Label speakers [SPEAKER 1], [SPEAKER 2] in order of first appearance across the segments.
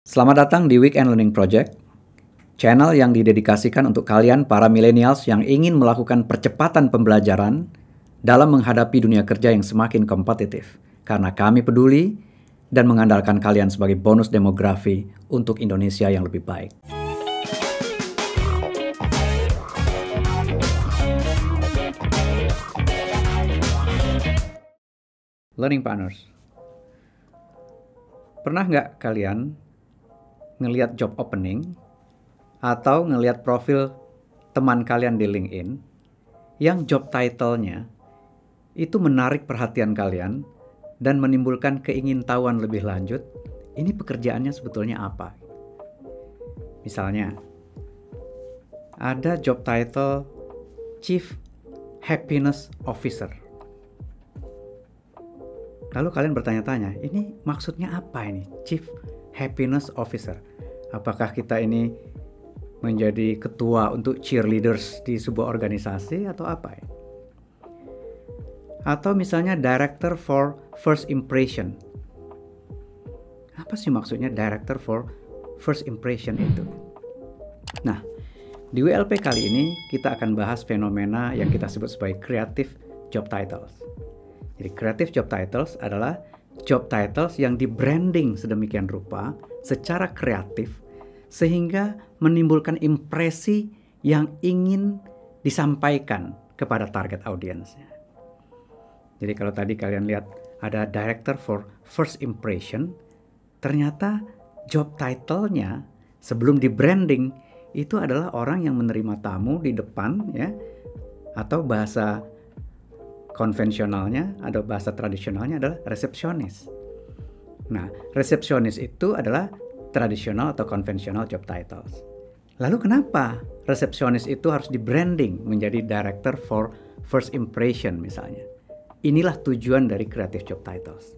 [SPEAKER 1] Selamat datang di Weekend Learning Project, channel yang didedikasikan untuk kalian para millennials yang ingin melakukan percepatan pembelajaran dalam menghadapi dunia kerja yang semakin kompetitif. Karena kami peduli dan mengandalkan kalian sebagai bonus demografi untuk Indonesia yang lebih baik. Learning Partners. Pernah nggak kalian ngelihat job opening atau ngelihat profil teman kalian di LinkedIn yang job title-nya itu menarik perhatian kalian dan menimbulkan keingintahuan lebih lanjut, ini pekerjaannya sebetulnya apa? Misalnya, ada job title Chief Happiness Officer. Lalu kalian bertanya-tanya, ini maksudnya apa ini? Chief Happiness Officer. Apakah kita ini menjadi ketua untuk cheerleaders di sebuah organisasi atau apa ya? Atau misalnya Director for First Impression. Apa sih maksudnya Director for First Impression itu? Nah, di WLP kali ini kita akan bahas fenomena yang kita sebut sebagai creative job titles. Jadi creative job titles adalah job titles yang di-branding sedemikian rupa secara kreatif sehingga menimbulkan impresi yang ingin disampaikan kepada target audiensnya. Jadi kalau tadi kalian lihat ada Director for First Impression, ternyata job title-nya sebelum di-branding itu adalah orang yang menerima tamu di depan, ya, atau bahasa konvensionalnya, ada bahasa tradisionalnya adalah resepsionis. Nah, resepsionis itu adalah tradisional atau konvensional job titles. Lalu kenapa resepsionis itu harus di-branding menjadi Director for First Impression misalnya? Inilah tujuan dari creative job titles.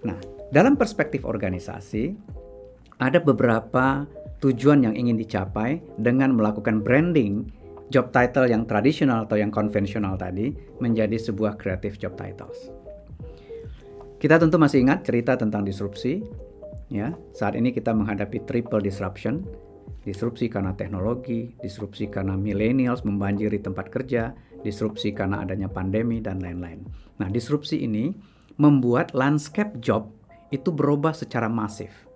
[SPEAKER 1] Nah, dalam perspektif organisasi, ada beberapa tujuan yang ingin dicapai dengan melakukan branding job title yang tradisional atau yang konvensional tadi menjadi sebuah creative job titles. Kita tentu masih ingat cerita tentang disrupsi. Ya, saat ini kita menghadapi triple disruption. Disrupsi karena teknologi, disrupsi karena millennials membanjiri tempat kerja, disrupsi karena adanya pandemi, dan lain-lain. Nah, disrupsi ini membuat landscape job itu berubah secara masif.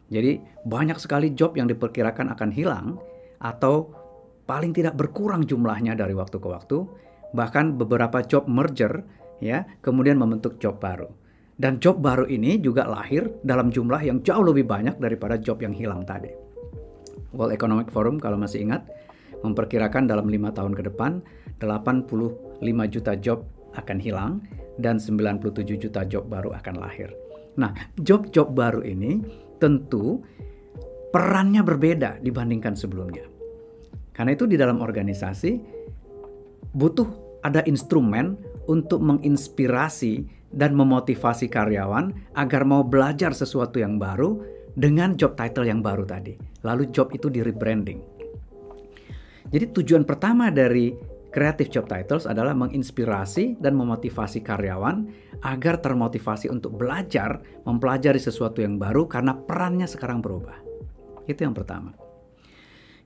[SPEAKER 1] Jadi, banyak sekali job yang diperkirakan akan hilang atau paling tidak berkurang jumlahnya dari waktu ke waktu, bahkan beberapa job merger, ya, kemudian membentuk job baru. Dan job baru ini juga lahir dalam jumlah yang jauh lebih banyak daripada job yang hilang tadi. World Economic Forum kalau masih ingat, memperkirakan dalam 5 tahun ke depan, 85 juta job akan hilang dan 97 juta job baru akan lahir. Nah, job-job baru ini tentu perannya berbeda dibandingkan sebelumnya. Karena itu di dalam organisasi butuh ada instrumen untuk menginspirasi dan memotivasi karyawan agar mau belajar sesuatu yang baru dengan job title yang baru tadi. Lalu job itu di rebranding. Jadi tujuan pertama dari creative job titles adalah menginspirasi dan memotivasi karyawan agar termotivasi untuk belajar, mempelajari sesuatu yang baru karena perannya sekarang berubah. Itu yang pertama.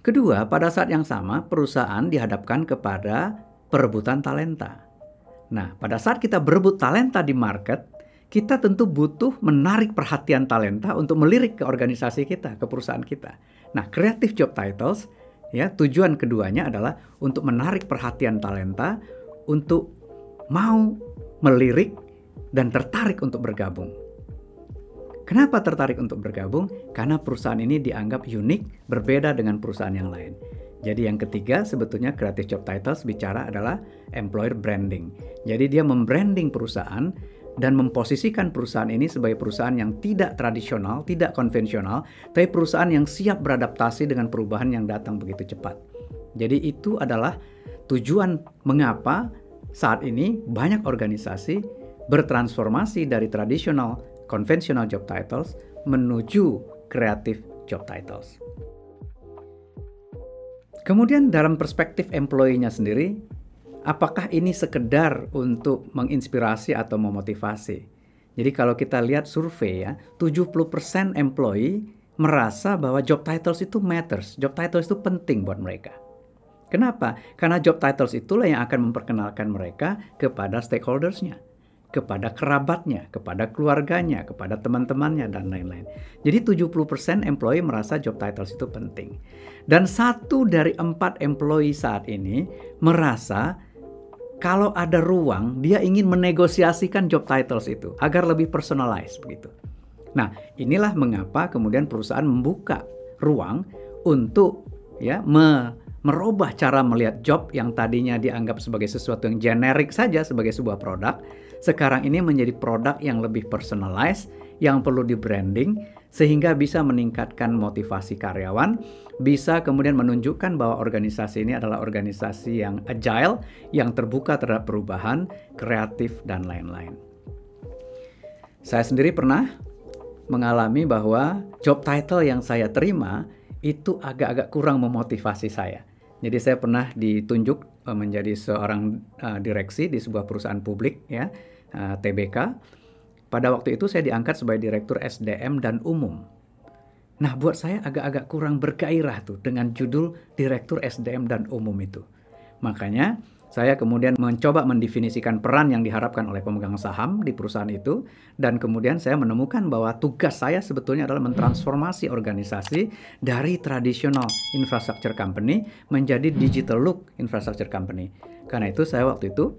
[SPEAKER 1] Kedua, pada saat yang sama perusahaan dihadapkan kepada perebutan talenta. Nah, pada saat kita berebut talenta di market, kita tentu butuh menarik perhatian talenta untuk melirik ke organisasi kita, ke perusahaan kita. Nah, creative job titles, ya, tujuan keduanya adalah untuk menarik perhatian talenta untuk mau melirik dan tertarik untuk bergabung. Kenapa tertarik untuk bergabung? Karena perusahaan ini dianggap unik, berbeda dengan perusahaan yang lain. Jadi yang ketiga sebetulnya creative job titles bicara adalah employer branding. Jadi dia membranding perusahaan dan memposisikan perusahaan ini sebagai perusahaan yang tidak tradisional, tidak konvensional, tapi perusahaan yang siap beradaptasi dengan perubahan yang datang begitu cepat. Jadi itu adalah tujuan mengapa saat ini banyak organisasi bertransformasi dari tradisional konvensional job titles menuju creative job titles. Kemudian dalam perspektif employee-nya sendiri, apakah ini sekedar untuk menginspirasi atau memotivasi? Jadi kalau kita lihat survei ya, 70% employee merasa bahwa job titles itu matters, job titles itu penting buat mereka. Kenapa? Karena job titles itulah yang akan memperkenalkan mereka kepada stakeholders-nya, kepada kerabatnya, kepada keluarganya, kepada teman-temannya, dan lain-lain. Jadi 70% employee merasa job titles itu penting. Dan 1 dari 4 employee saat ini merasa kalau ada ruang, dia ingin menegosiasikan job titles itu agar lebih personalized begitu. Nah, inilah mengapa kemudian perusahaan membuka ruang untuk merubah cara melihat job yang tadinya dianggap sebagai sesuatu yang generik saja sebagai sebuah produk, sekarang ini menjadi produk yang lebih personalized, yang perlu di branding, sehingga bisa meningkatkan motivasi karyawan, bisa kemudian menunjukkan bahwa organisasi ini adalah organisasi yang agile, yang terbuka terhadap perubahan, kreatif, dan lain-lain. Saya sendiri pernah mengalami bahwa job title yang saya terima itu agak-agak kurang memotivasi saya. Jadi saya pernah ditunjuk menjadi seorang direksi di sebuah perusahaan publik, ya, TBK. Pada waktu itu saya diangkat sebagai Direktur SDM dan Umum. Nah, buat saya agak-agak kurang bergairah tuh dengan judul Direktur SDM dan Umum itu. Makanya saya kemudian mencoba mendefinisikan peran yang diharapkan oleh pemegang saham di perusahaan itu, dan kemudian saya menemukan bahwa tugas saya sebetulnya adalah mentransformasi organisasi dari tradisional infrastructure company menjadi digital look infrastructure company. Karena itu saya waktu itu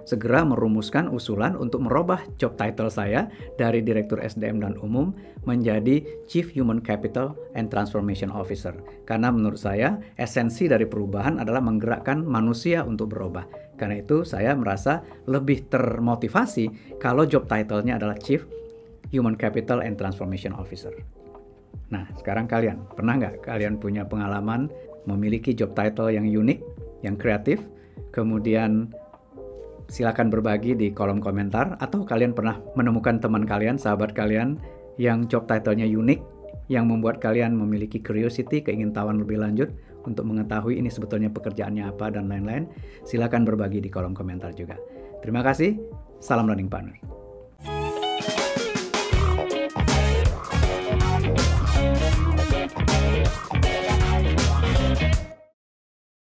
[SPEAKER 1] segera merumuskan usulan untuk merubah job title saya dari Direktur SDM dan Umum menjadi Chief Human Capital and Transformation Officer. Karena menurut saya esensi dari perubahan adalah menggerakkan manusia untuk berubah. Karena itu saya merasa lebih termotivasi kalau job title-nya adalah Chief Human Capital and Transformation Officer. Nah, sekarang kalian, pernah nggak kalian punya pengalaman memiliki job title yang unik, yang kreatif, kemudian silakan berbagi di kolom komentar, atau kalian pernah menemukan teman kalian, sahabat kalian yang job title-nya unik, yang membuat kalian memiliki curiosity, keingintahuan lebih lanjut untuk mengetahui ini sebetulnya pekerjaannya apa dan lain-lain. Silakan berbagi di kolom komentar juga. Terima kasih. Salam Learning Partner.